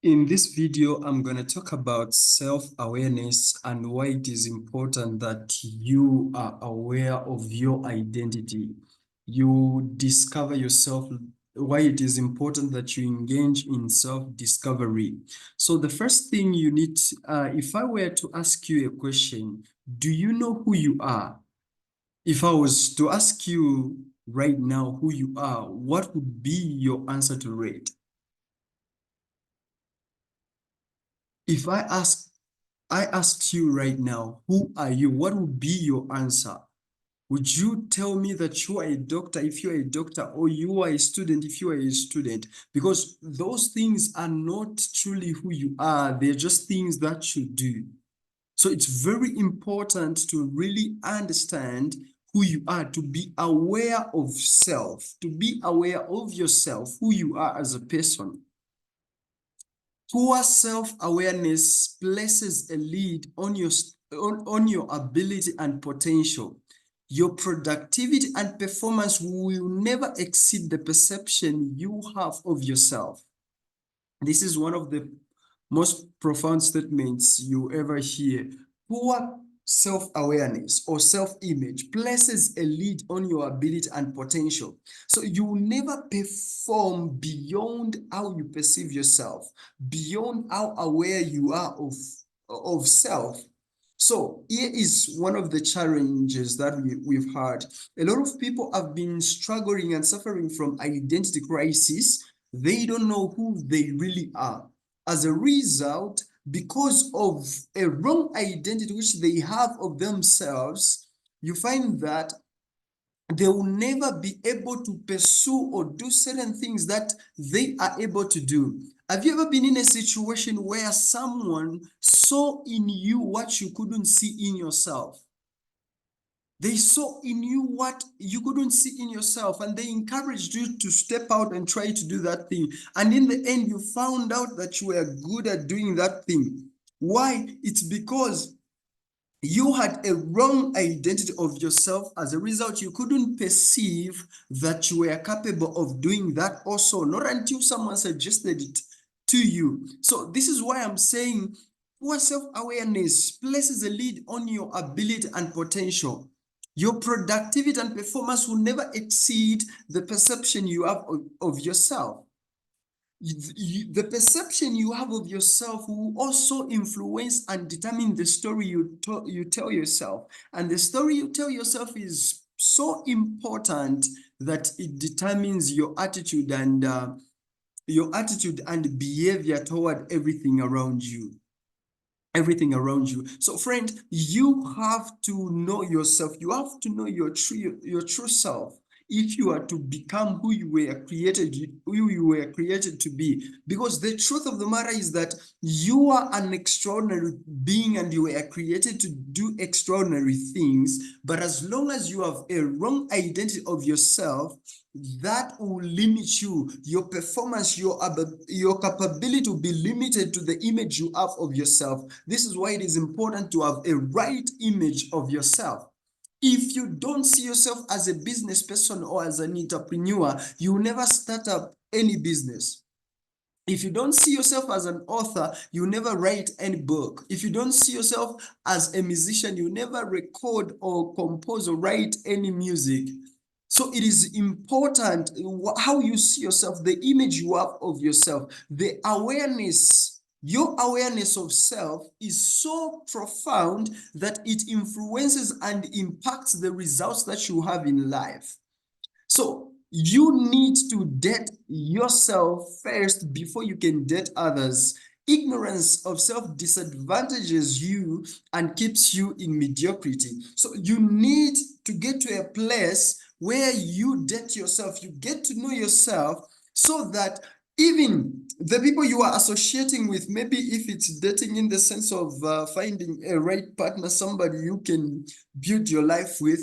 In this video, I'm going to talk about self-awareness and why it is important that you are aware of your identity. You discover yourself, why it is important that you engage in self-discovery. So the first thing you need, if I were to ask you a question, do you know who you are? If I was to ask you right now who you are, what would be your answer to it? If I asked you right now, who are you? What would be your answer? Would you tell me that you are a doctor if you are a doctor, or you are a student if you are a student? Because those things are not truly who you are. They're just things that you do. So it's very important to really understand who you are, to be aware of self, to be aware of yourself, who you are as a person. Poor self-awareness places a lead on your ability and potential. Your productivity and performance will never exceed the perception you have of yourself. This is one of the most profound statements you ever hear. Poor self-awareness or self-image places a lead on your ability and potential. So you will never perform beyond how you perceive yourself, beyond how aware you are of self. So here is one of the challenges that we've had. A lot of people have been struggling and suffering from identity crisis. They don't know who they really are. As a result, because of a wrong identity which they have of themselves, you find that they will never be able to pursue or do certain things that they are able to do. Have you ever been in a situation where someone saw in you what you couldn't see in yourself? They saw in you what you couldn't see in yourself, and they encouraged you to step out and try to do that thing. And in the end, you found out that you were good at doing that thing. Why? It's because you had a wrong identity of yourself. As a result, you couldn't perceive that you were capable of doing that also, not until someone suggested it to you. So this is why I'm saying poor self-awareness places a lead on your ability and potential. Your productivity and performance will never exceed the perception you have of yourself. The perception you have of yourself will also influence and determine the story you tell yourself. And the story you tell yourself is so important that it determines your attitude and behavior toward everything around you. So friend, you have to know yourself. You have to know your true self if you are to become who you were created to be. Because the truth of the matter is that you are an extraordinary being and you were created to do extraordinary things. But as long as you have a wrong identity of yourself, that will limit you. Your performance, your capability will be limited to the image you have of yourself. This is why it is important to have a right image of yourself. If you don't see yourself as a business person or as an entrepreneur, you will never start up any business. If you don't see yourself as an author, you never write any book. If you don't see yourself as a musician, you never record or compose or write any music. So it is important how you see yourself, the image you have of yourself, the awareness. Your awareness of self is so profound that it influences and impacts the results that you have in life. So you need to date yourself first before you can date others. Ignorance of self disadvantages you and keeps you in mediocrity. So you need to get to a place where you date yourself, you get to know yourself, so that even the people you are associating with, maybe if it's dating in the sense of finding a right partner, somebody you can build your life with,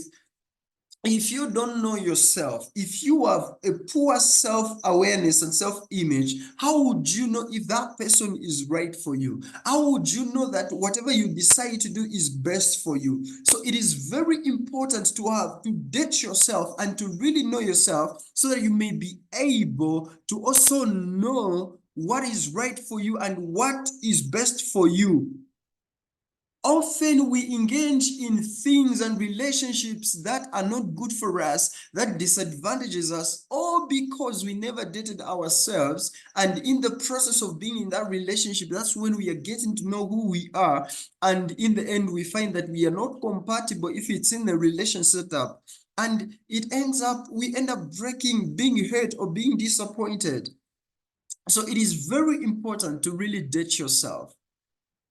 if you don't know yourself, if you have a poor self-awareness and self-image, how would you know if that person is right for you? How would you know that whatever you decide to do is best for you? So it is very important to date yourself and to really know yourself, so that you may be able to also know what is right for you and what is best for you. Often we engage in things and relationships that are not good for us, that disadvantages us, all because we never dated ourselves. And in the process of being in that relationship, that's when we are getting to know who we are. And in the end, we find that we are not compatible if it's in the relation setup. And we end up breaking, being hurt, or being disappointed. So it is very important to really date yourself.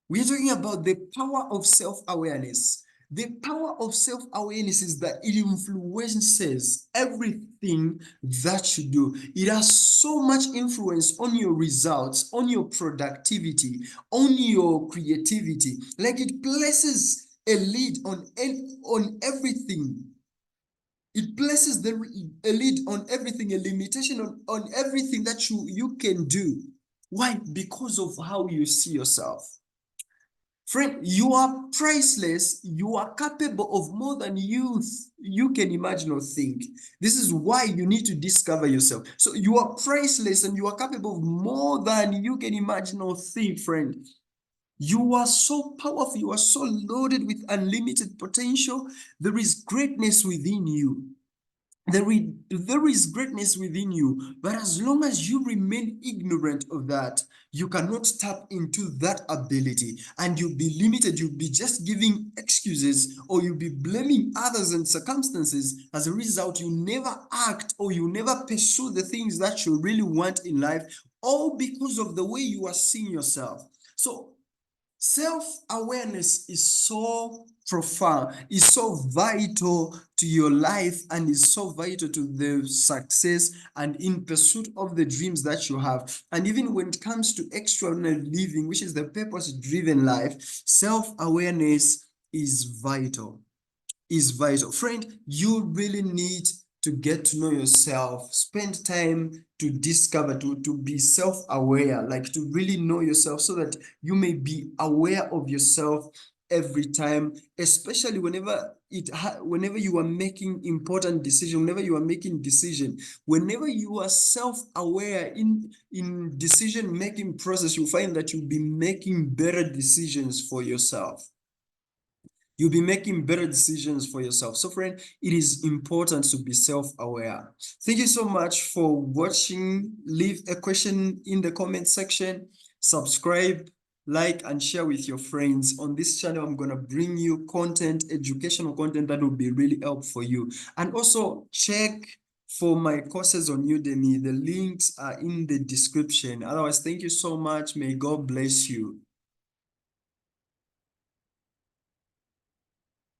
We're talking about the power of self-awareness. The power of self-awareness is that it influences everything that you do. It has so much influence on your results, on your productivity, on your creativity. Like it places a lead on everything. It places a lead on everything, a limitation on everything that you can do. Why? Because of how you see yourself. Friend, you are priceless. You are capable of more than you can imagine or think. This is why you need to discover yourself. So you are priceless and you are capable of more than you can imagine or think, friend. You are so powerful. You are so loaded with unlimited potential. There is greatness within you. There is greatness within you, but as long as you remain ignorant of that, you cannot tap into that ability, and you'll be limited. You'll be just giving excuses, or you'll be blaming others and circumstances. As a result, you never act, or you never pursue the things that you really want in life, all because of the way you are seeing yourself. So self-awareness is so profound, is so vital to your life, and is so vital to the success and in pursuit of the dreams that you have. And even when it comes to extraordinary living, which is the purpose-driven life, self-awareness is vital. Friend, you really need to get to know yourself. Spend time to discover, to be self-aware, like to really know yourself so that you may be aware of yourself every time, especially whenever you are making important decision, whenever you are making decision, whenever you are self-aware in decision-making process, you find that you'll be making better decisions for yourself. You'll be making better decisions for yourself. So friend, it is important to be self-aware. Thank you so much for watching. Leave a question in the comment section. Subscribe, like, and share with your friends. On this channel, I'm going to bring you content, educational content that will be really helpful for you. And also check for my courses on Udemy. The links are in the description. Otherwise, thank you so much. May God bless you.